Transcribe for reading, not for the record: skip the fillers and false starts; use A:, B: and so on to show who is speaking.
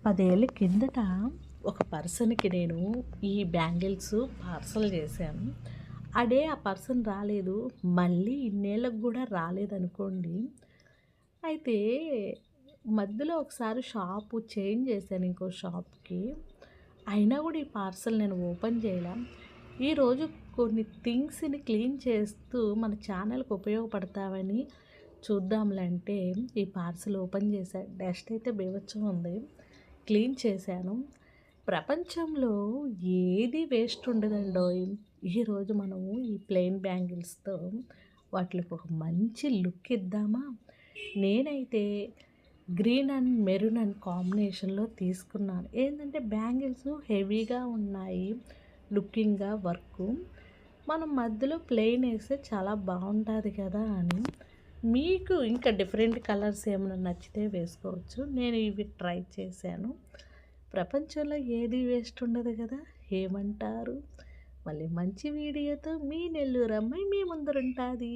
A: 10 ఏళ్ల కిందట ఒక పర్సన్‌కి నేను ఈ బ్యాంగిల్స్ పార్సెల్ చేశాను. ఆ పర్సన్ రాలేదు. మళ్ళీ ఇన్నేళ్ళకి గూడా రాలేదనుకోండి. అయితే మధ్యలో ఒకసారి షాపు చేంజ్ చేశాను ఇంకో షాప్‌కి. అయినా గూడా ఈ పార్సెల్ నేను ఓపెన్ చేయలా. ఈరోజు కొన్ని థింగ్స్‌ని క్లీన్ చేస్తూ మన ఛానెల్‌కి ఉపయోగపడతావని చూద్దాంలే అంటే ఈ పార్సెల్ ఓపెన్ చేశా. డస్ట్ అయితే బీభత్సంగా ఉంది. క్లీన్ చేశాను. ప్రపంచంలో ఏది వేస్ట్ ఉండదండోయ్! ఈరోజు మనము ఈ ప్లెయిన్ బ్యాంగిల్స్‌తో వాటిలకి ఒక మంచి లుక్ ఇద్దామా? నేనైతే గ్రీన్ అండ్ మెరూన్ అండ్ కాంబినేషన్‌లో తీసుకున్నాను. ఏందంటే బ్యాంగిల్స్ హెవీగా ఉన్నాయి. లుకింగ్‌గా వర్కు. మనం మధ్యలో ప్లెయిన్ ఏస్తే చాలా బావుంటాది కదా అని. మీకు ఇంకా డిఫరెంట్ కలర్స్ ఏమైనా నచ్చితే వేసుకోవచ్చు. నేను ఇవి ట్రై చేశాను. ప్రపంచంలో ఏది వేస్ట్ ఉండదు కదా! ఏమంటారు? మళ్ళీ మంచి వీడియోతో మీ నెల్లూరు అమ్మాయి మీ ముందరుంటాది.